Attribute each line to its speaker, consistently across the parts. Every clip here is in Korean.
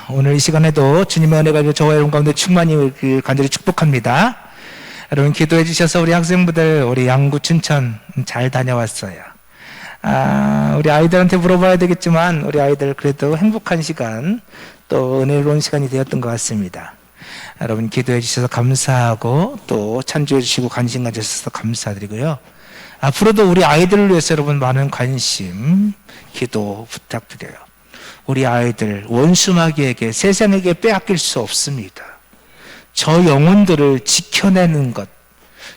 Speaker 1: 오늘 이 시간에도 주님의 은혜가 저와 여러분 가운데 충만히 간절히 축복합니다. 여러분 기도해 주셔서 우리 학생부들 우리 양구 춘천 잘 다녀왔어요. 우리 아이들한테 물어봐야 되겠지만 우리 아이들 그래도 행복한 시간 또 은혜로운 시간이 되었던 것 같습니다. 여러분 기도해 주셔서 감사하고 또 찬조해 주시고 관심 가져주셔서 감사드리고요. 앞으로도 우리 아이들을 위해서 여러분 많은 관심, 기도 부탁드려요. 우리 아이들 원수마귀에게 세상에게 빼앗길 수 없습니다. 저 영혼들을 지켜내는 것,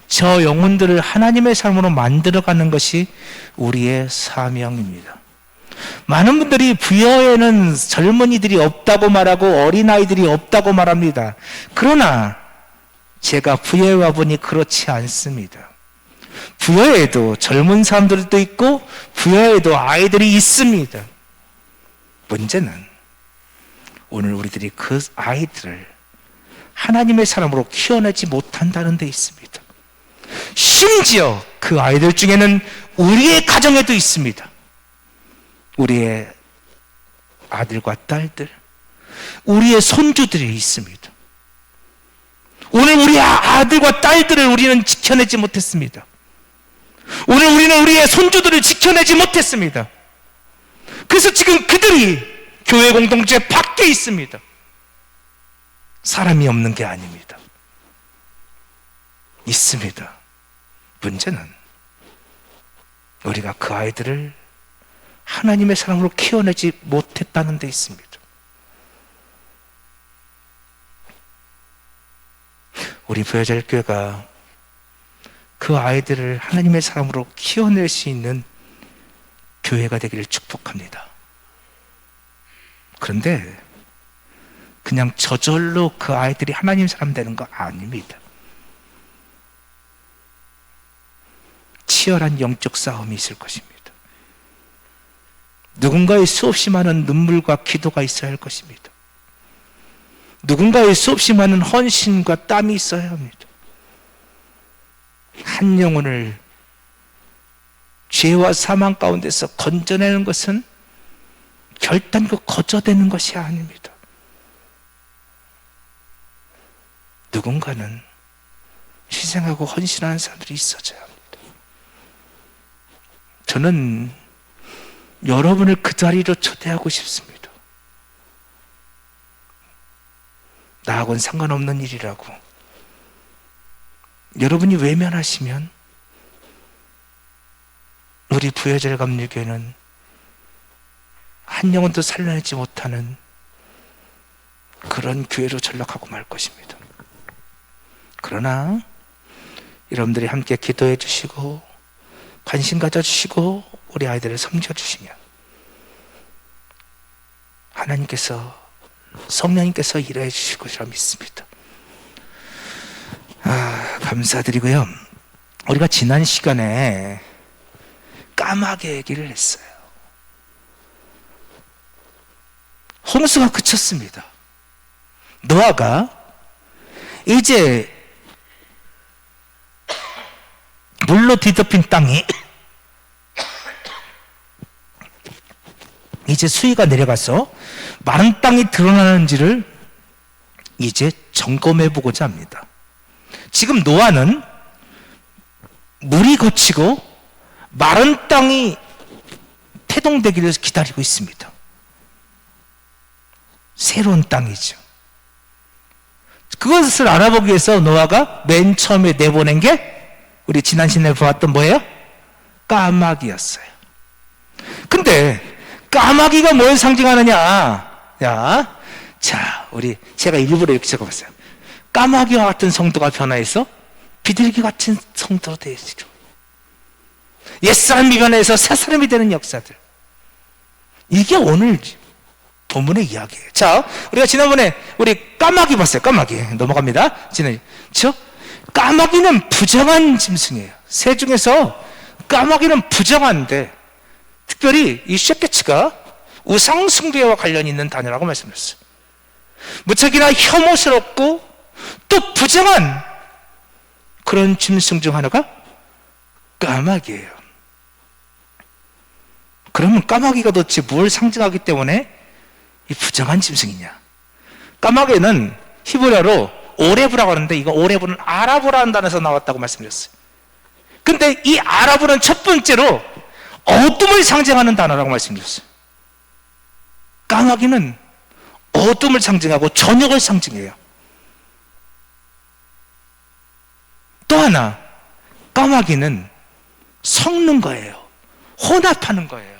Speaker 1: 저 영혼들을 하나님의 삶으로 만들어가는 것이 우리의 사명입니다. 많은 분들이 부여에는 젊은이들이 없다고 말하고 어린아이들이 없다고 말합니다. 그러나 제가 부여에 와보니 그렇지 않습니다. 부여에도 젊은 사람들도 있고 부여에도 아이들이 있습니다. 문제는 오늘 우리들이 그 아이들을 하나님의 사람으로 키워내지 못한다는 데 있습니다. 심지어 그 아이들 중에는 우리의 가정에도 있습니다. 우리의 아들과 딸들, 우리의 손주들이 있습니다. 오늘 우리 아들과 딸들을 우리는 지켜내지 못했습니다. 오늘 우리는 우리의 손주들을 지켜내지 못했습니다. 그래서 지금 그들이 교회 공동체 밖에 있습니다. 사람이 없는 게 아닙니다. 있습니다. 문제는 우리가 그 아이들을 하나님의 사람으로 키워내지 못했다는 데 있습니다. 우리 부여자일교회가 그 아이들을 하나님의 사람으로 키워낼 수 있는 교회가 되기를 축복합니다. 그런데 그냥 저절로 그 아이들이 하나님 사람 되는 거 아닙니다. 치열한 영적 싸움이 있을 것입니다. 누군가의 수없이 많은 눈물과 기도가 있어야 할 것입니다. 누군가의 수없이 많은 헌신과 땀이 있어야 합니다. 한 영혼을 죄와 사망 가운데서 건져내는 것은 결단코 거저되는 것이 아닙니다. 누군가는 희생하고 헌신하는 사람들이 있어져야 합니다. 저는 여러분을 그 자리로 초대하고 싶습니다. 나하고는 상관없는 일이라고. 여러분이 외면하시면 우리 부여절 감리교회는 한 영혼도 살려내지 못하는 그런 교회로 전락하고 말 것입니다. 그러나 여러분들이 함께 기도해 주시고 관심 가져주시고 우리 아이들을 섬겨주시면 하나님께서 성령님께서 일해 주실 것이라 믿습니다. 감사드리고요. 우리가 지난 시간에 까마귀 얘기를 했어요. 홍수가 그쳤습니다. 노아가 이제 물로 뒤덮인 땅이 이제 수위가 내려가서 마른 땅이 드러나는지를 이제 점검해 보고자 합니다. 지금 노아는 물이 거치고 마른 땅이 태동되기를 기다리고 있습니다. 새로운 땅이죠. 그것을 알아보기 위해서 노아가 맨 처음에 내보낸 게 우리 지난 시간에 보았던 뭐예요? 까마귀였어요. 근데 까마귀가 뭘 상징하느냐? 제가 일부러 이렇게 적어봤어요. 까마귀와 같은 성도가 변화해서 비둘기 같은 성도로 되어지죠. 옛사람이 변해서 새사람이 되는 역사들. 이게 오늘 본문의 이야기예요. 자, 우리가 지난번에 우리 까마귀 봤어요. 까마귀. 넘어갑니다. 까마귀는 부정한 짐승이에요. 새 중에서 까마귀는 부정한데 특별히 이 쉐케츠가 우상 숭배와 관련이 있는 단어라고 말씀드렸어요. 무척이나 혐오스럽고 또 부정한 그런 짐승 중 하나가 까마귀예요. 그러면 까마귀가 도대체 뭘 상징하기 때문에 이 부정한 짐승이냐? 까마귀는 히브리어로 오레브라고 하는데, 이거 오레브는 아라브라는 단어에서 나왔다고 말씀드렸어요. 근데 이 아라브는 첫 번째로 어둠을 상징하는 단어라고 말씀드렸어요. 까마귀는 어둠을 상징하고 저녁을 상징해요. 또 하나, 까마귀는 섞는 거예요. 혼합하는 거예요.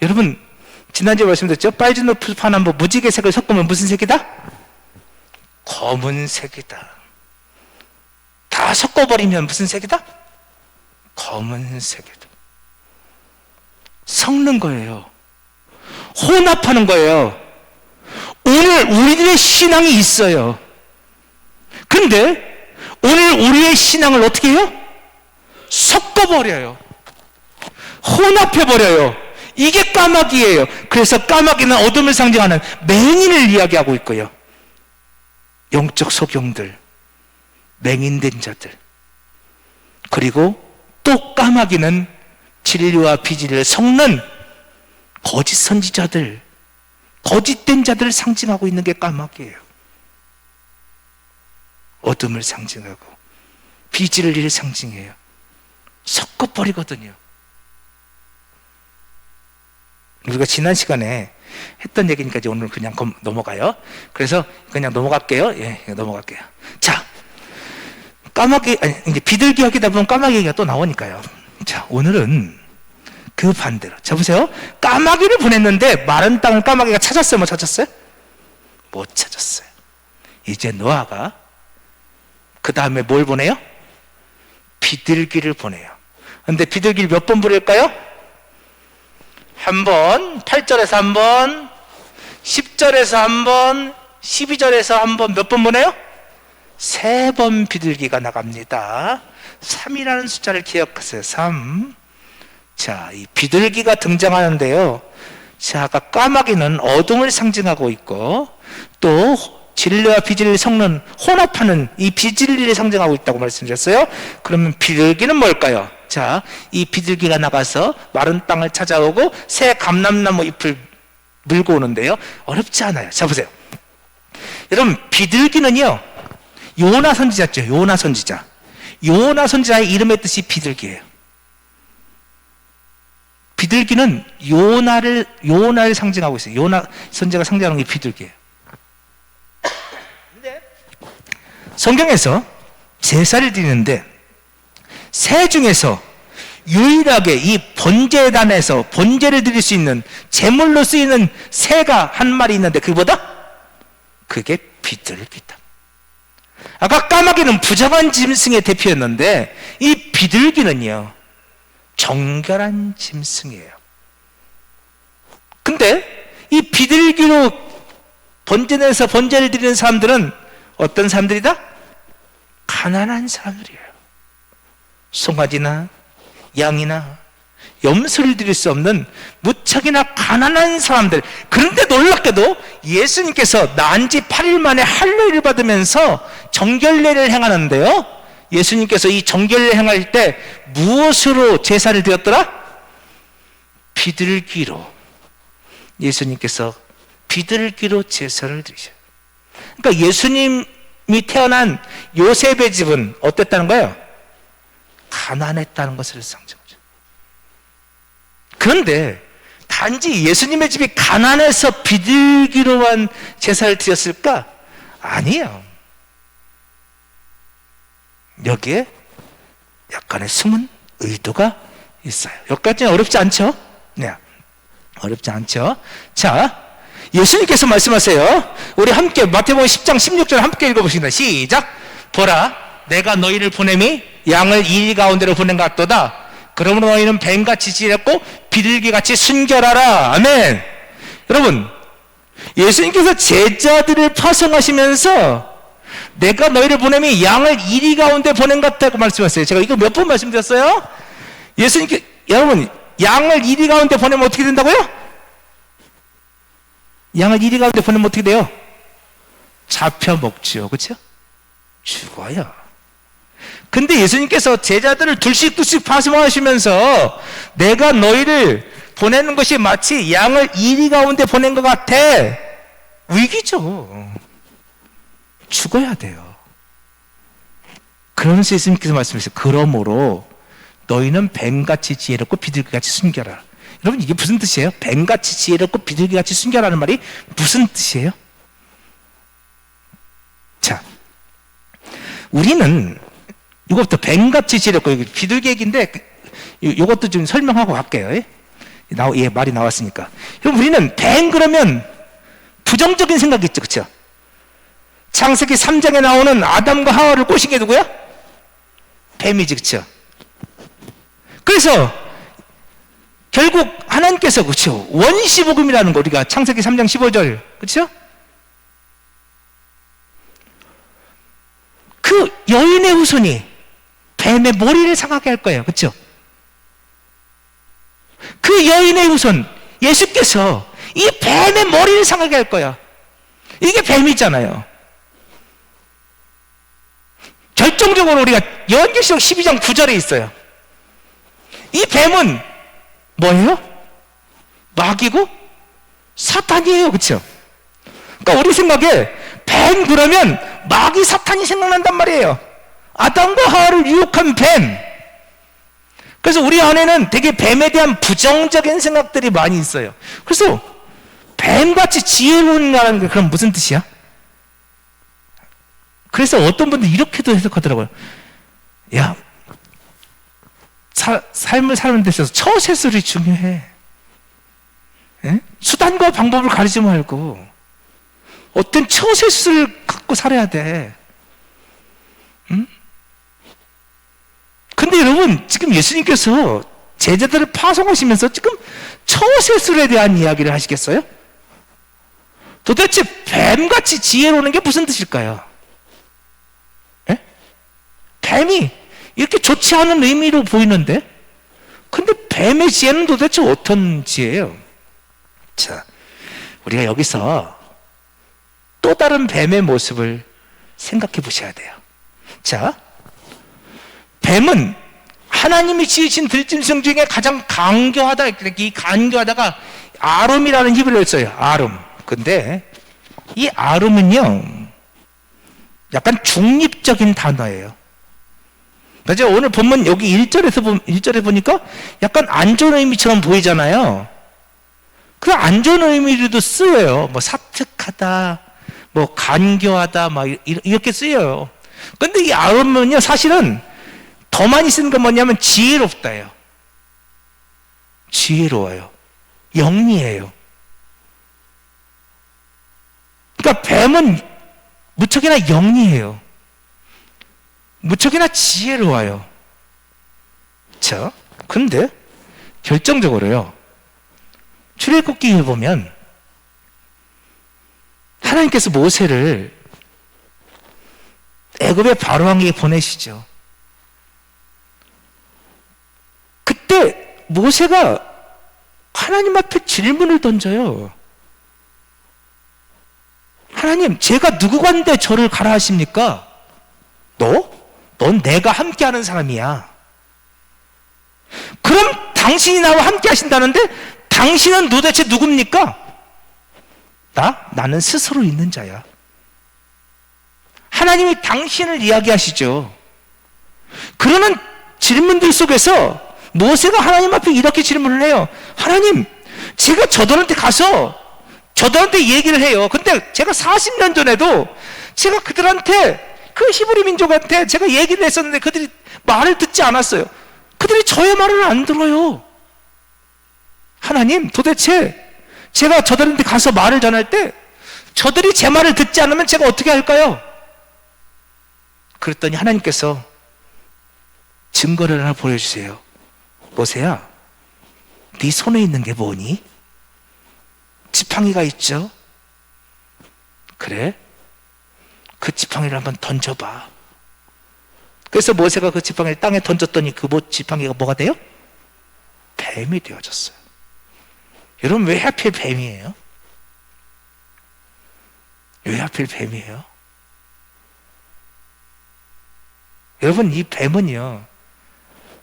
Speaker 1: 여러분, 지난주에 말씀드렸죠? 빨주노 풀파남보 무지개 색을 섞으면 무슨 색이다? 검은색이다. 다 섞어버리면 무슨 색이다? 검은색이다. 섞는 거예요. 혼합하는 거예요. 오늘 우리들의 신앙이 있어요. 근데 오늘 우리의 신앙을 어떻게 해요? 섞어버려요. 혼합해버려요. 이게 까마귀예요. 그래서 까마귀는 어둠을 상징하는 맹인을 이야기하고 있고요. 영적 소경들, 맹인된 자들, 그리고 또 까마귀는 진리와 비진리를 섞는 거짓 선지자들, 거짓된 자들을 상징하고 있는 게 까마귀예요. 어둠을 상징하고 비진리를 상징해요. 섞어버리거든요. 우리가 지난 시간에 했던 얘기니까 이제 오늘 그냥 넘어가요. 그래서 그냥 넘어갈게요. 예, 넘어갈게요. 자, 까마귀, 아니, 이제 비둘기 하기다 보면 까마귀 얘기가 또 나오니까요. 자, 오늘은 그 반대로. 자, 보세요. 까마귀를 보냈는데 마른 땅을 까마귀가 찾았어요? 못 찾았어요? 못 찾았어요. 이제 노아가 그 다음에 뭘 보내요? 비둘기를 보내요. 근데 비둘기를 몇 번 부를까요? 한 번, 8절에서 한 번, 10절에서 한 번, 12절에서 한 번, 몇 번 보내요? 3번 비둘기가 나갑니다. 3이라는 숫자를 기억하세요. 3. 자, 이 비둘기가 등장하는데요. 자, 아까 까마귀는 어둠을 상징하고 있고, 또 진리와 비진리를 섞는, 혼합하는 이 비진리를 상징하고 있다고 말씀드렸어요. 그러면 비둘기는 뭘까요? 자, 이 비둘기가 나가서 마른 땅을 찾아오고 새 감람나무 잎을 물고 오는데요. 어렵지 않아요. 자, 보세요. 여러분, 비둘기는요, 요나 선지자죠. 요나 선지자. 요나 선지자의 이름의 뜻이 비둘기예요. 비둘기는 요나를 상징하고 있어요. 요나 선지자가 상징하는 게 비둘기예요. 근데 성경에서 제사를 드리는데 새 중에서 유일하게 이 번제단에서 번제를 드릴 수 있는 제물로 쓰이는 새가 한 마리 있는데 그게 비둘기다. 아까 까마귀는 부정한 짐승의 대표였는데 이 비둘기는요, 정결한 짐승이에요. 근데 이 비둘기로 번제에서 번제를 드리는 사람들은 어떤 사람들이다? 가난한 사람들이에요. 송아지나 양이나 염소를 드릴 수 없는 무척이나 가난한 사람들. 그런데 놀랍게도 예수님께서 난 지 8일 만에 할례를 받으면서 정결례를 행하는데요, 예수님께서 이 정결례 행할 때 무엇으로 제사를 드렸더라? 비둘기로. 예수님께서 비둘기로 제사를 드리셔요. 그러니까 예수님이 태어난 요셉의 집은 어땠다는 거예요? 가난했다는 것을 상징하죠. 그런데 단지 예수님의 집이 가난해서 비둘기로만 제사를 드렸을까? 아니에요. 여기에 약간의 숨은 의도가 있어요. 여기까지는 어렵지 않죠? 네, 어렵지 않죠? 자, 예수님께서 말씀하세요. 우리 함께 마태복음 10장 16절 함께 읽어보시겠습니다. 시작. 보라, 내가 너희를 보냄이 양을 이리 가운데로 보낸 것 같도다. 그러므로 너희는 뱀같이 지렸고 비둘기같이 순결하라. 아멘. 여러분, 예수님께서 제자들을 파송하시면서 내가 너희를 보냄이 양을 이리 가운데 보낸 것 같다고 말씀하셨어요. 제가 이거 몇 번 말씀드렸어요? 예수님께, 여러분, 양을 이리 가운데 보내면 어떻게 된다고요? 양을 이리 가운데 보내면 어떻게 돼요? 잡혀 먹지요. 그렇죠? 죽어요. 근데 예수님께서 제자들을 둘씩 파송하시면서 내가 너희를 보내는 것이 마치 양을 이리 가운데 보낸 것 같아. 위기죠. 죽어야 돼요. 그러면서 예수님께서 말씀하셨어요. 그러므로 너희는 뱀같이 지혜롭고 비둘기같이 숨겨라. 여러분, 이게 무슨 뜻이에요? 뱀같이 지혜롭고 비둘기같이 숨겨라는 말이 무슨 뜻이에요? 자, 우리는 이것부터 뱀같이 지혜롭고, 비둘기 얘기인데 이것도 좀 설명하고 갈게요. 예, 말이 나왔으니까. 그럼 우리는 뱀 그러면 부정적인 생각이 있죠, 그렇죠? 창세기 3장에 나오는 아담과 하와를 꼬신 게 누구야? 뱀이지, 그렇죠? 그래서 결국 하나님께서, 그렇죠, 원시복음이라는 거, 우리가 창세기 3장 15절, 그렇죠? 그 여인의 후손이 뱀의 머리를 상하게 할 거예요, 그렇죠? 그 여인의 후손 예수께서 이 뱀의 머리를 상하게 할 거야. 이게 뱀이잖아요. 결정적으로 우리가 요한계시록 12장 9절에 있어요. 이 뱀은 뭐예요? 마귀고 사탄이에요, 그렇죠? 그러니까 우리 생각에 뱀 그러면 마귀 사탄이 생각난단 말이에요. 아담과 하와를 유혹한 뱀. 그래서 우리 안에는 되게 뱀에 대한 부정적인 생각들이 많이 있어요. 그래서 뱀같이 지혜로운이라는 게 그럼 무슨 뜻이야? 그래서 어떤 분들 이렇게도 해석하더라고요. 야, 삶을 사는 데 있어서 처세술이 중요해. 에? 수단과 방법을 가리지 말고 어떤 처세술을 갖고 살아야 돼. 응? 근데 여러분, 지금 예수님께서 제자들을 파송하시면서 지금 처세술에 대한 이야기를 하시겠어요? 도대체 뱀같이 지혜로우는 게 무슨 뜻일까요? 에? 뱀이 이렇게 좋지 않은 의미로 보이는데, 근데 뱀의 지혜는 도대체 어떤 지혜예요? 자, 우리가 여기서 또 다른 뱀의 모습을 생각해 보셔야 돼요. 자, 뱀은 하나님이 지으신 들짐승 중에 가장 간교하다. 이 간교하다가 아름이라는 히브리어를 써요. 아름. 근데 이 아름은요, 약간 중립적인 단어예요. 그래서 오늘 본문 여기 1절에 보니까 약간 안 좋은 의미처럼 보이잖아요. 그 안 좋은 의미로도 쓰여요. 뭐 사특하다, 뭐 간교하다, 막 이렇게 쓰여요. 근데 이 아름은요, 사실은 더 많이 쓰는 건 뭐냐면 지혜롭다예요. 지혜로워요. 영리해요. 그러니까 뱀은 무척이나 영리해요. 무척이나 지혜로워요. 자, 근데 결정적으로요, 출애굽기에 보면 하나님께서 모세를 애굽의 바로 왕에게 보내시죠. 그때 모세가 하나님 앞에 질문을 던져요. 하나님, 제가 누구간데 저를 가라 하십니까? 넌 내가 함께하는 사람이야. 그럼 당신이 나와 함께 하신다는데 당신은 도대체 누굽니까? 나는 스스로 있는 자야. 하나님이 당신을 이야기하시죠. 그러는 질문들 속에서 모세가 하나님 앞에 이렇게 질문을 해요. 하나님, 제가 저들한테 가서 저들한테 얘기를 해요. 근데 제가 40년 전에도 제가 그들한테, 그 히브리 민족한테 제가 얘기를 했었는데 그들이 말을 듣지 않았어요. 그들이 저의 말을 안 들어요. 하나님, 도대체 제가 저들한테 가서 말을 전할 때 저들이 제 말을 듣지 않으면 제가 어떻게 할까요? 그랬더니 하나님께서 증거를 하나 보여주세요. 모세야, 네 손에 있는 게 뭐니? 지팡이가 있죠? 그래? 그 지팡이를 한번 던져봐. 그래서 모세가 그 지팡이를 땅에 던졌더니 그 지팡이가 뭐가 돼요? 뱀이 되어졌어요. 여러분, 왜 하필 뱀이에요? 왜 하필 뱀이에요? 여러분, 이 뱀은요,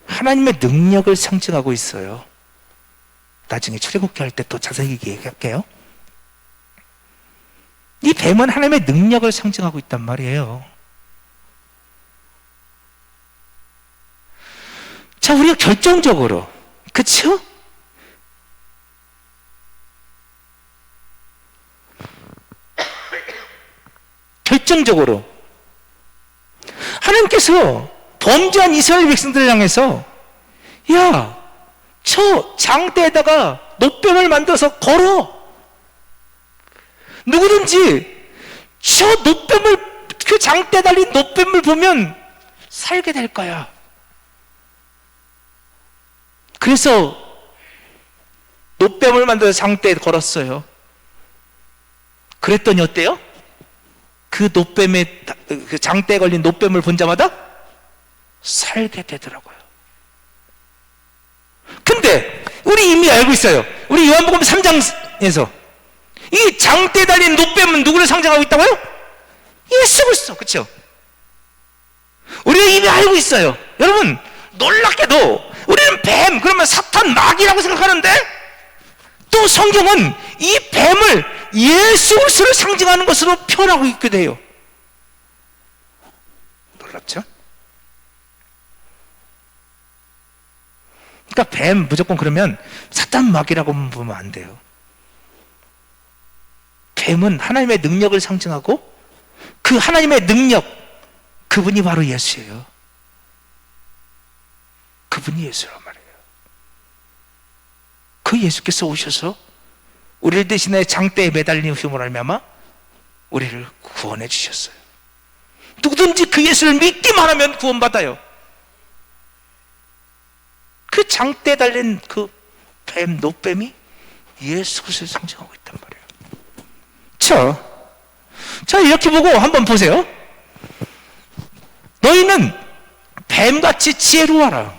Speaker 1: 하나님의 능력을 상징하고 있어요. 나중에 출애굽기 할 때 또 자세히 얘기할게요. 이 뱀은 하나님의 능력을 상징하고 있단 말이에요. 자, 우리가 결정적으로, 그쵸? 결정적으로 하나님께서 범죄한 이스라엘 백성들을 향해서 야, 저 장대에다가 노뱀을 만들어서 걸어. 누구든지 저 노뱀을, 그 장대에 달린 노뱀을 보면 살게 될 거야. 그래서 노뱀을 만들어서 장대에 걸었어요. 그랬더니 어때요? 그 노뱀의, 그 장대에 걸린 노뱀을 본 자마다 살게 되더라고요. 근데 우리 이미 알고 있어요. 우리 요한복음 3장에서 이 장대에 달린 노뱀은 누구를 상징하고 있다고요? 예수 그리스도. 그렇죠? 우리가 이미 알고 있어요. 여러분, 놀랍게도 우리는 뱀 그러면 사탄, 마귀라고 생각하는데 또 성경은 이 뱀을 예수 그리스도를 상징하는 것으로 표현하고 있게 돼요. 놀랍죠? 그러니까 뱀 무조건 그러면 사탄, 마귀라고만 보면 안 돼요. 뱀은 하나님의 능력을 상징하고 그 하나님의 능력, 그분이 바로 예수예요. 그분이 예수란 말이에요. 그 예수께서 오셔서 우리를 대신에 장대에 매달린 흉으로 말미암아 우리를 구원해 주셨어요. 누구든지 그 예수를 믿기만 하면 구원받아요. 그 장대에 달린 그 뱀, 노뱀이 예수 그리스도를 상징하고 있단 말이에요. 자, 이렇게 보고 한번 보세요. 너희는 뱀같이 지혜로워라.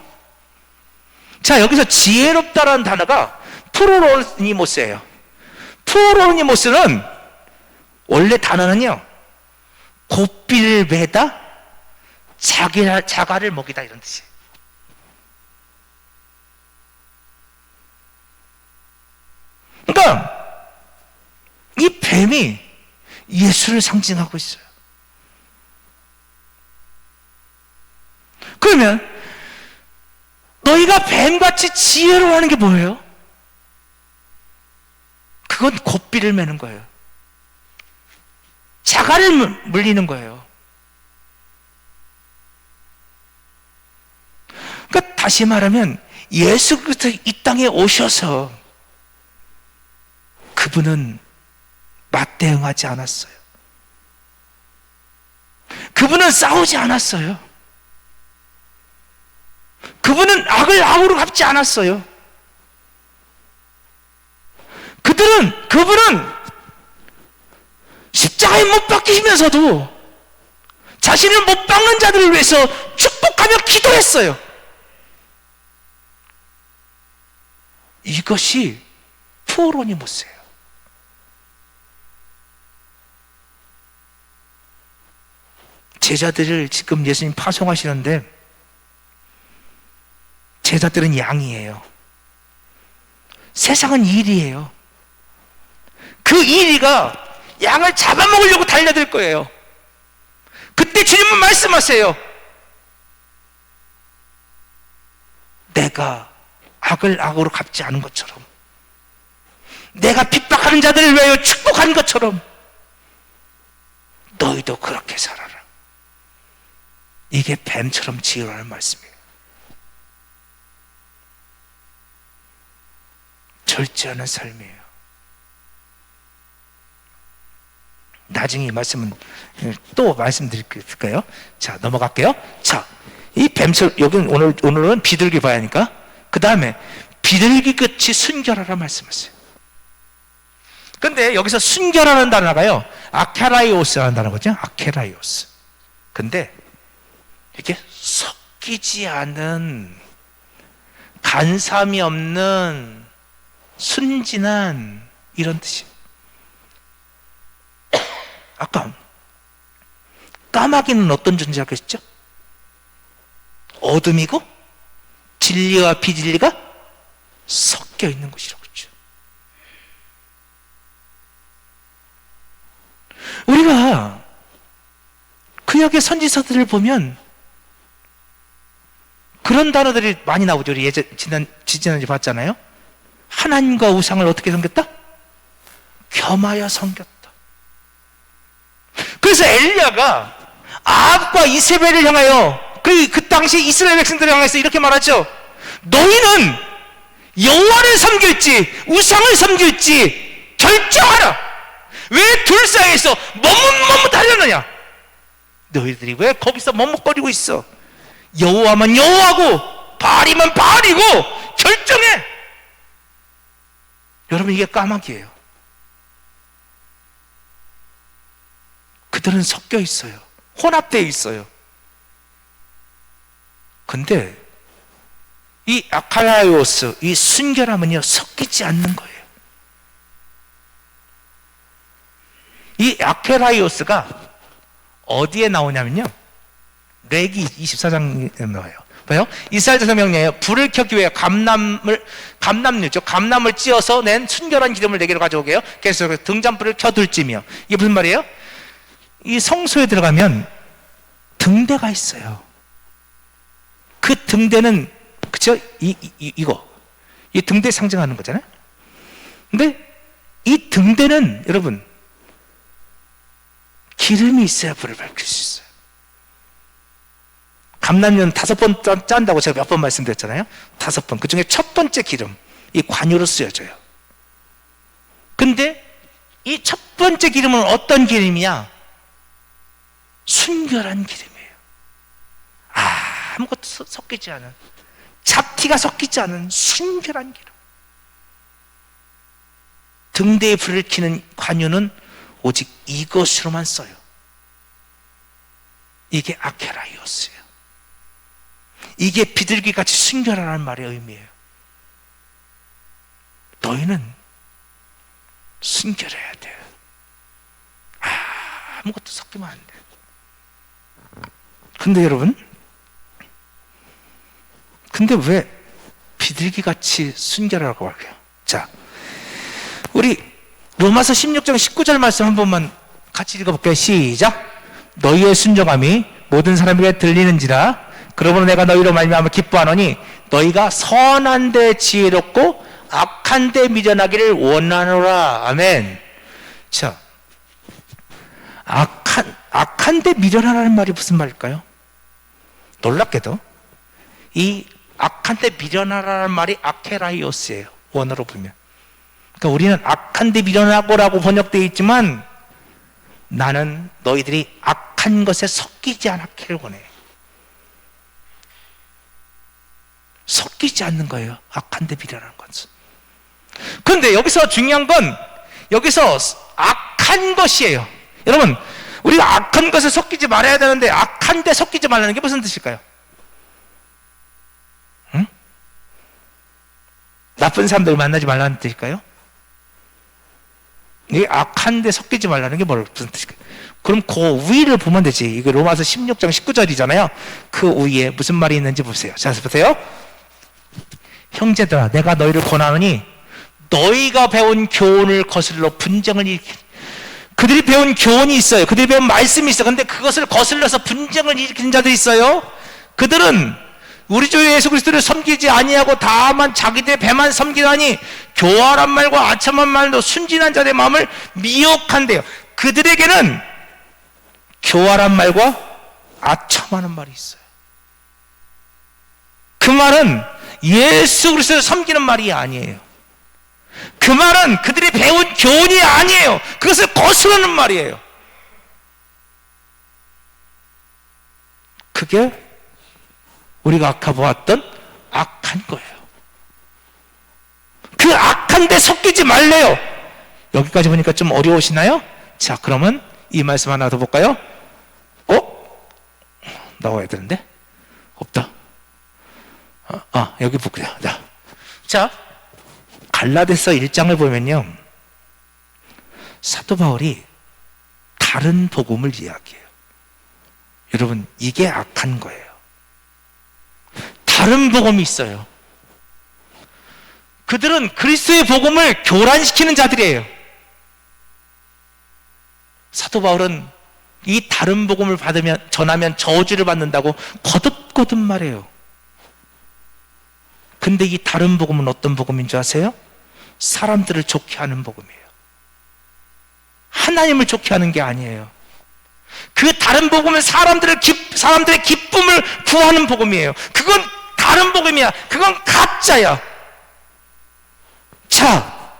Speaker 1: 자, 여기서 지혜롭다라는 단어가 프로로니모스예요. 프로로니모스는 원래 단어는요, 고삐를 매다 자가를 먹이다, 이런 뜻이에요. 그러니까 이 뱀이 예수를 상징하고 있어요. 그러면 너희가 뱀같이 지혜로워하는 게 뭐예요? 그건 고삐를 매는 거예요. 자갈을 물리는 거예요. 그러니까 다시 말하면 예수 그리스도 이 땅에 오셔서 그분은 맞대응하지 않았어요. 그분은 싸우지 않았어요. 그분은 악을 악으로 갚지 않았어요. 그분은 십자가에 못 박히시면서도 자신을 못 박는 자들을 위해서 축복하며 기도했어요. 이것이 푸오로니모스예요. 제자들을 지금 예수님 파송하시는데 제자들은 양이에요. 세상은 일이에요. 그 일이가 양을 잡아먹으려고 달려들 거예요. 그때 주님은 말씀하세요. 내가 악을 악으로 갚지 않은 것처럼, 내가 핍박하는 자들을 위하여 축복한 것처럼 너희도 그렇게 살아라. 이게 뱀처럼 지혜라는 말씀이에요. 절제하는 삶이에요. 나중에 이 말씀은 또 말씀드릴까요? 자, 넘어갈게요. 자, 이 뱀처럼, 여기는 오늘은 비둘기 봐야 하니까, 그 다음에 비둘기 끝이 순결하라 말씀하세요. 근데 여기서 순결하는 단어가요, 아케라이오스라는 단어거든요. 아케라이오스. 근데 이렇게 섞이지 않은, 간삼이 없는, 순진한, 이런 뜻이에요. 아까 까마귀는 어떤 존재라고 했죠? 어둠이고 진리와 비진리가 섞여 있는 것이라고 그랬죠. 우리가 구약의 선지서들을 보면 그런 단어들이 많이 나오죠. 우리 지난주에 봤잖아요. 하나님과 우상을 어떻게 섬겼다? 겸하여 섬겼다. 그래서 엘리야가 아합과 이세벨을 향하여 그 당시 이스라엘 백성들을 향해서 이렇게 말하죠. 너희는 여호와를 섬길지 우상을 섬길지 결정하라. 왜 둘 사이에서 머뭇머뭇하려느냐? 너희들이 왜 거기서 머뭇거리고 있어? 여호와만 여호와고 바알이면 바알이고 결정해. 여러분, 이게 까마귀예요. 그들은 섞여 있어요. 혼합되어 있어요. 근데 이 아카라이오스, 이 순결함은요, 섞이지 않는 거예요. 이 아케라이오스가 어디에 나오냐면요, 레기 24장에 나와요. 봐요. 이스라엘 자손 명령에 불을 켜기 위해 감람류죠. 감람을 찧어서 낸 순결한 기름을 내게로 가져오게요. 그래서 등잔불을 켜둘지며. 이게 무슨 말이에요? 이 성소에 들어가면 등대가 있어요. 그 등대는, 그쵸? 이거. 이 등대 상징하는 거잖아요. 근데 이 등대는 여러분, 기름이 있어야 불을 밝힐 수 있어요. 감람류는 5번 짠다고 제가 몇 번 말씀드렸잖아요. 5번. 그 중에 첫 번째 기름, 이 관유로 쓰여져요. 근데 이 첫 번째 기름은 어떤 기름이냐? 순결한 기름이에요. 아무것도 섞이지 않은, 잡티가 섞이지 않은 순결한 기름. 등대에 불을 켜는 관유는 오직 이것으로만 써요. 이게 아케라이오스예요. 이게 비둘기같이 순결하라는 말의 의미예요. 너희는 순결해야 돼요. 아무것도 섞이면 안 돼요. 근데 여러분, 근데 왜 비둘기같이 순결하라고 할까요? 자, 우리 로마서 16장 19절 말씀 한 번만 같이 읽어볼게요. 시작. 너희의 순종함이 모든 사람에게 들리는지라. 그러므로 내가 너희로 말미암아 기뻐하노니 너희가 선한 데 지혜롭고 악한 데 미련하기를 원하노라. 아멘. 자, 악한 데 미련하라는 말이 무슨 말일까요? 놀랍게도 이 악한 데 미련하라는 말이 아케라이오스예요. 원어로 보면. 그러니까 우리는 악한 데 미련하고라고 번역되어 있지만 나는 너희들이 악한 것에 섞이지 않기를 원해. 섞이지 않는 거예요. 악한 데 미련하는 것은. 그런데 여기서 중요한 건 여기서 악한 것이에요. 여러분, 우리가 악한 것에 섞이지 말아야 되는데 악한 데 섞이지 말라는 게 무슨 뜻일까요? 응? 나쁜 사람들 만나지 말라는 뜻일까요? 이 악한 데 섞이지 말라는 게 무슨 뜻일까요? 그럼 그 위를 보면 되지. 이거 로마서 16장 19절이잖아요. 그 위에 무슨 말이 있는지 보세요. 자, 보세요. 형제들아, 내가 너희를 권하노니 너희가 배운 교훈을 거슬러 분쟁을 일으키는, 그들이 배운 교훈이 있어요. 그들이 배운 말씀이 있어요. 근데 그것을 거슬러서 분쟁을 일으키는 자들이 있어요. 그들은 우리 주 예수 그리스도를 섬기지 아니하고 다만 자기들의 배만 섬기다니 교활한 말과 아첨한 말로 순진한 자들의 마음을 미혹한대요. 그들에게는 교활한 말과 아첨하는 말이 있어요. 그 말은 예수 그리스도를 섬기는 말이 아니에요. 그 말은 그들이 배운 교훈이 아니에요. 그것을 거스르는 말이에요. 그게 우리가 아까 보았던 악한 거예요. 그 악한 데 섞이지 말래요. 여기까지 보니까 좀 어려우시나요? 자, 그러면 이 말씀 하나 더 볼까요? 나와야 되는데? 없다. 여기 볼게요. 자, 갈라디아서 1장을 보면요, 사도 바울이 다른 복음을 이야기해요. 여러분, 이게 악한 거예요. 다른 복음이 있어요. 그들은 그리스도의 복음을 교란시키는 자들이에요. 사도 바울은 이 다른 복음을 전하면 저주를 받는다고 거듭거듭 말해요. 근데 이 다른 복음은 어떤 복음인 줄 아세요? 사람들을 좋게 하는 복음이에요. 하나님을 좋게 하는 게 아니에요. 그 다른 복음은 사람들의 기쁨을 구하는 복음이에요. 그건 다른 복음이야. 그건 가짜야. 자,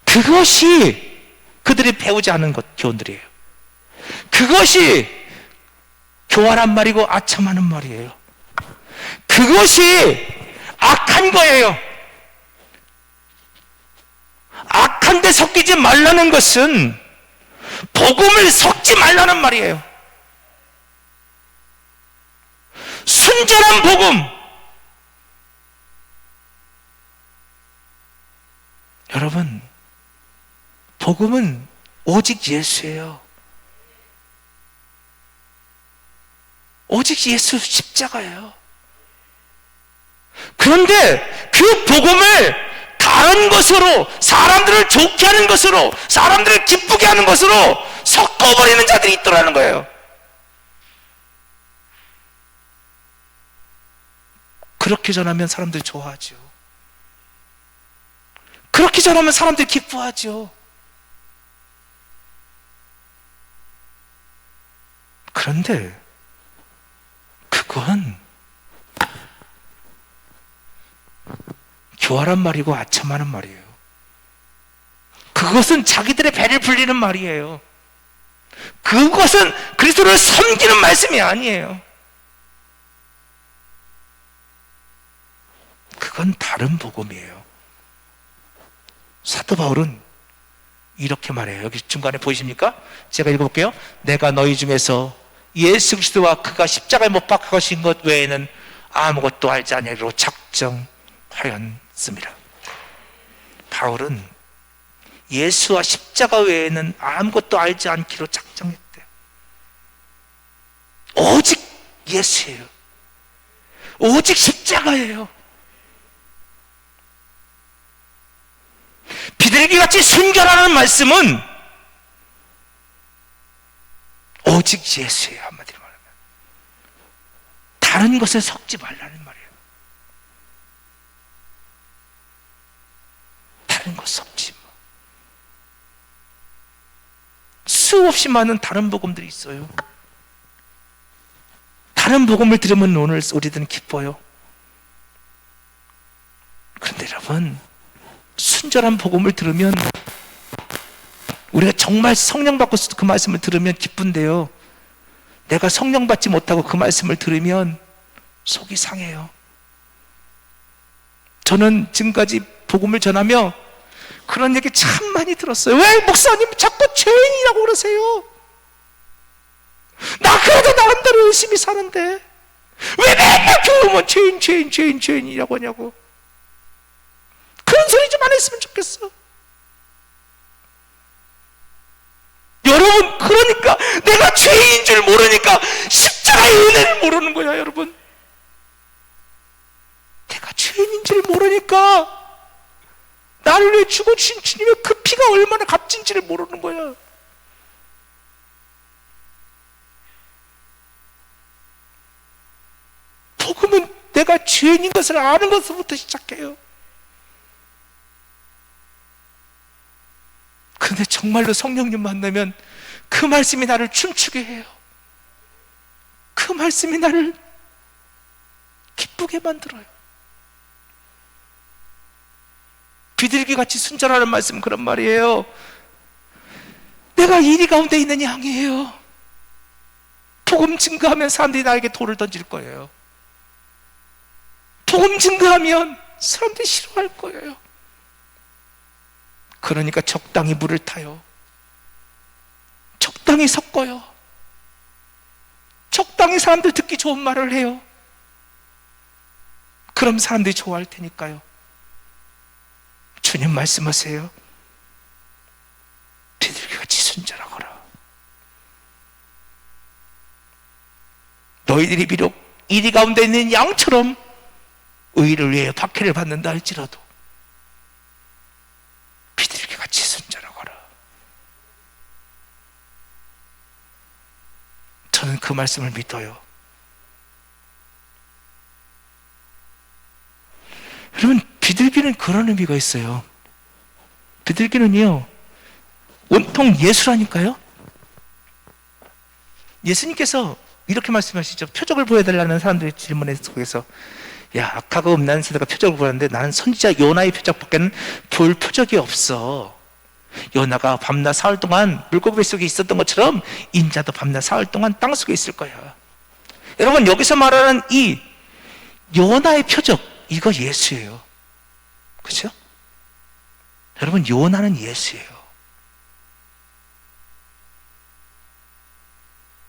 Speaker 1: 그것이 그들이 배우지 않은 교훈들이에요. 그것이 교활한 말이고 아첨하는 말이에요. 그것이 악한 거예요. 악한 데 섞이지 말라는 것은 복음을 섞지 말라는 말이에요. 순전한 복음. 여러분, 복음은 오직 예수예요. 오직 예수 십자가예요. 그런데 그 복음을 다른 것으로, 사람들을 좋게 하는 것으로, 사람들을 기쁘게 하는 것으로 섞어버리는 자들이 있더라는 거예요. 그렇게 전하면 사람들이 좋아하죠. 그렇게 전하면 사람들이 기뻐하죠. 그런데 그건 교활한 말이고 아첨하는 말이에요. 그것은 자기들의 배를 불리는 말이에요. 그것은 그리스도를 섬기는 말씀이 아니에요. 그건 다른 복음이에요. 사도 바울은 이렇게 말해요. 여기 중간에 보이십니까? 제가 읽어볼게요. 내가 너희 중에서 예수 그리스도와 그가 십자가에 못 박히신 것 외에는 아무것도 알지 아니하기로 작정하였습니다. 바울은 예수와 십자가 외에는 아무것도 알지 않기로 작정했대요. 오직 예수예요. 오직 십자가예요. 비둘기같이 순결하는 말씀은 오직 예수예요. 한마디로 말하면 다른 것에 섞지 말라는 말이에요. 다른 것 섞지 마. 수없이 많은 다른 복음들이 있어요. 다른 복음을 들으면 오늘 우리들은 기뻐요. 그런데 여러분, 순전한 복음을 들으면, 우리가 정말 성령 받고 그 말씀을 들으면 기쁜데요, 내가 성령 받지 못하고 그 말씀을 들으면 속이 상해요. 저는 지금까지 복음을 전하며 그런 얘기 참 많이 들었어요. 왜 목사님 자꾸 죄인이라고 그러세요? 나 그래도 나름대로 열심히 사는데 왜 맨날 교회 오면 죄인이라고 하냐고. 그런 소리 좀 안 했으면 좋겠어. 여러분, 그러니까 내가 죄인인 줄 모르니까 십자가의 은혜를 모르는 거야. 여러분, 내가 죄인인 줄 모르니까 나를 위해 죽어주신 주님의 그 피가 얼마나 값진지를 모르는 거야. 복음은 내가 죄인인 것을 아는 것부터 시작해요. 근데 정말로 성령님 만나면 그 말씀이 나를 춤추게 해요. 그 말씀이 나를 기쁘게 만들어요. 비둘기같이 순전하는 말씀은 그런 말이에요. 내가 이리 가운데 있는 양이에요. 복음 증거하면 사람들이 나에게 돌을 던질 거예요. 복음 증거하면 사람들이 싫어할 거예요. 그러니까 적당히 물을 타요. 적당히 섞어요. 적당히 사람들 듣기 좋은 말을 해요. 그럼 사람들이 좋아할 테니까요. 주님 말씀하세요. 비둘기같이 순전하거라. 너희들이 비록 이리 가운데 있는 양처럼 의를 위해 박해를 받는다 할지라도 비둘기같이 순전하거라. 저는 그 말씀을 믿어요. 여러분, 비둘기는 그런 의미가 있어요. 비둘기는요, 온통 예수라니까요. 예수님께서 이렇게 말씀하시죠. 표적을 보여달라는 사람들의 질문에 속에서, 야, 악하고 음란한 세대가 표적을 보였는데 나는 선지자 요나의 표적밖에는 볼 표적이 없어. 요나가 밤낮 사흘 동안 물고기 속에 있었던 것처럼 인자도 밤낮 사흘 동안 땅 속에 있을 거야. 여러분, 여기서 말하는 이 요나의 표적, 이거 예수예요. 그렇죠? 여러분, 요나는 예수예요.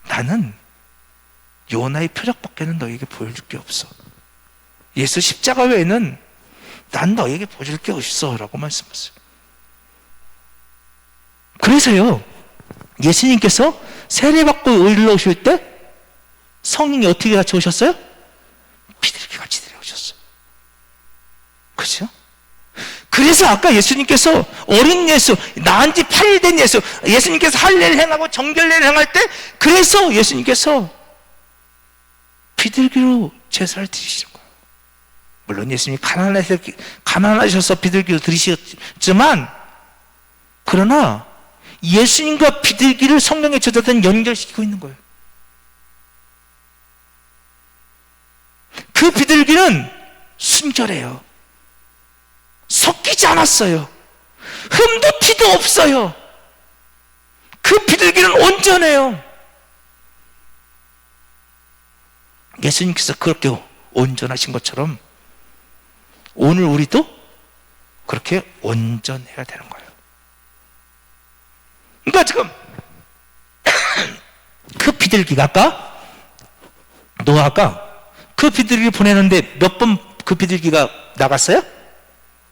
Speaker 1: 나는 요나의 표적밖에는 너에게 보여줄 게 없어. 예수 십자가 외에는 난 너에게 보여줄 게 없어 라고 말씀하셨어요. 그래서요, 예수님께서 세례받고 의리로 오실 때 성령이 어떻게 같이 오셨어요? 비둘기같이 내려오셨어요. 그렇죠? 그래서 아까 예수님께서 어린 예수, 낳은 지 8일 된 예수, 예수님께서 할례를 행하고 정결례를 행할 때, 그래서 예수님께서 비둘기로 제사를 드리시는 거예요. 물론 예수님이 가난하셔서 비둘기로 드리셨지만, 그러나 예수님과 비둘기를 성령의 저자들은 연결시키고 있는 거예요. 그 비둘기는 순결해요. 섞이지 않았어요. 흠도 티도 없어요. 그 비둘기는 온전해요. 예수님께서 그렇게 온전하신 것처럼 오늘 우리도 그렇게 온전해야 되는 거예요. 그러니까 지금 그 비둘기가 아까 노아가 그 비둘기를 보내는데 몇 번 그 비둘기가 나갔어요?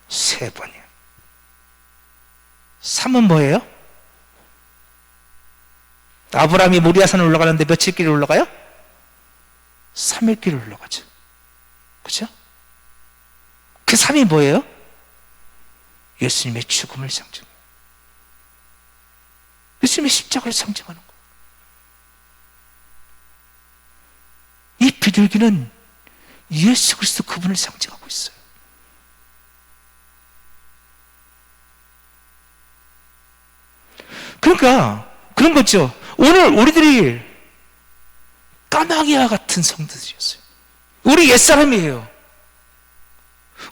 Speaker 1: 3번이에요. 3은 뭐예요? 아브라함이 모리아산을 올라가는데 며칠 길을 올라가요? 3일 길을 올라가죠. 그렇죠? 그 3이 뭐예요? 예수님의 죽음을 상징해요. 예수님의 십자가를 상징하는 거예요. 이 비둘기는 예수 그리스도 그분을 상징하고 있어요. 그러니까 그런 거죠. 오늘 우리들이 까마귀와 같은 성도들이었어요. 우리 옛사람이에요.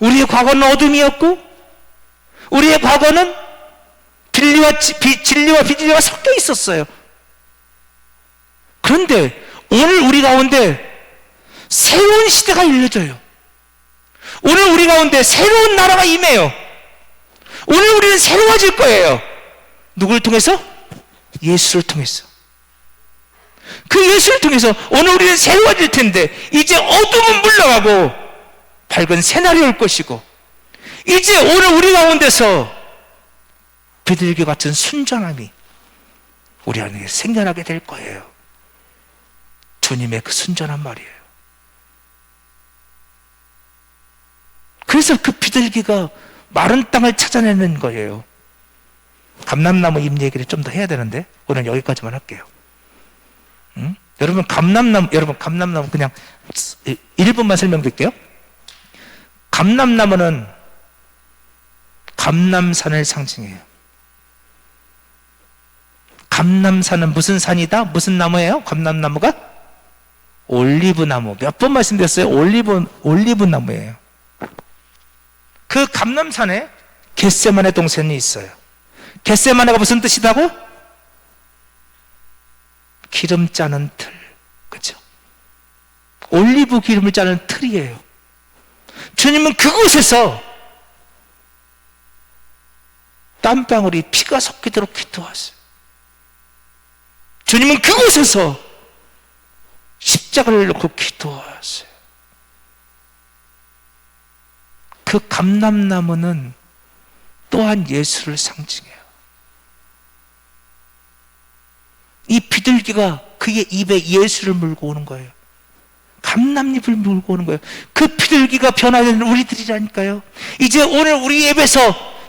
Speaker 1: 우리의 과거는 어둠이었고 우리의 과거는 진리와 비진리가 섞여 있었어요. 그런데 오늘 우리 가운데 새로운 시대가 열려져요. 오늘 우리 가운데 새로운 나라가 임해요. 오늘 우리는 새로워질 거예요. 누구를 통해서? 예수를 통해서. 그 예수를 통해서 오늘 우리는 새로워질 텐데, 이제 어둠은 물러가고 밝은 새날이 올 것이고, 이제 오늘 우리 가운데서 비둘기 같은 순전함이 우리 안에 생겨나게 될 거예요. 주님의 그 순전한 말이에요. 그래서 그 비둘기가 마른 땅을 찾아내는 거예요. 감람나무 잎 얘기를 좀 더 해야 되는데 오늘 여기까지만 할게요. 여러분 감람나무 그냥 1분만 설명드릴게요. 감람나무는 감람산을 상징해요. 감람산은 무슨 산이다? 무슨 나무예요? 감람나무가? 올리브나무. 몇 번 말씀드렸어요? 올리브나무예요. 그 감람산에 겟세마네 동산이 있어요. 겟세마네가 무슨 뜻이다고? 기름 짜는 틀. 그렇죠? 올리브 기름을 짜는 틀이에요. 주님은 그곳에서 땀방울이 피가 섞이도록 기도하세요. 주님은 그곳에서 십자가를 놓고 기도하세요. 그 감람나무는 또한 예수를 상징해요. 이 비둘기가 그의 입에 예수를 물고 오는 거예요. 감람잎을 물고 오는 거예요. 그 비둘기가 변화되는 우리들이라니까요. 이제 오늘 우리 입에서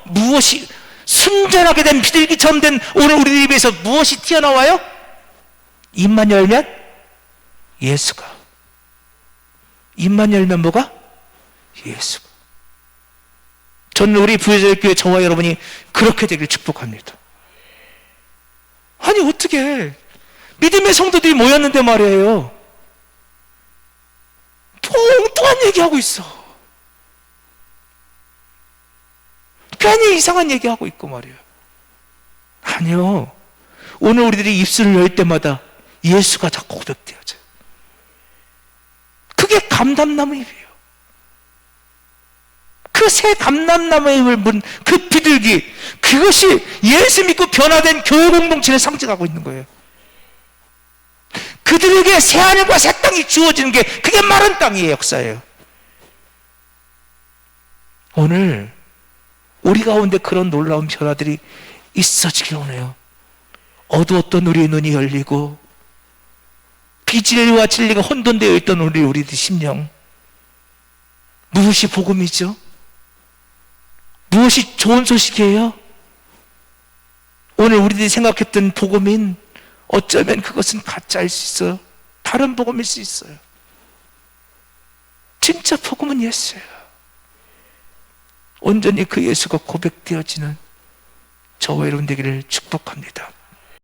Speaker 1: 무엇이, 순전하게 된 비둘기처럼 된 오늘 우리 입에서 무엇이 튀어나와요? 입만 열면 예수가. 입만 열면 뭐가? 예수가. 저는 우리 부여절교회 저와 여러분이 그렇게 되길 축복합니다. 아니 어떻게 믿음의 성도들이 모였는데 말이에요, 엉뚱한 얘기하고 있어. 괜히 이상한 얘기하고 있고 말이에요. 아니요, 오늘 우리들이 입술을 열 때마다 예수가 자꾸 고백되어져요. 그게 감람나무 잎이에요. 그 새 감람나무 잎을 문 그 비둘기, 그것이 예수 믿고 변화된 교회 공동체를 상징하고 있는 거예요. 그들에게 새 하늘과 새 땅이 주어지는 게, 그게 마른 땅의 역사예요. 오늘 우리 가운데 그런 놀라운 변화들이 있어지길 원해요. 어두웠던 우리의 눈이 열리고 비진리와 진리가 혼돈되어 있던 우리들 심령, 무엇이 복음이죠? 무엇이 좋은 소식이에요? 오늘 우리들이 생각했던 복음인, 어쩌면 그것은 가짜일 수 있어요. 다른 복음일 수 있어요. 진짜 복음은 예수예요. 온전히 그 예수가 고백되어지는 저와 여러분 되기를 축복합니다.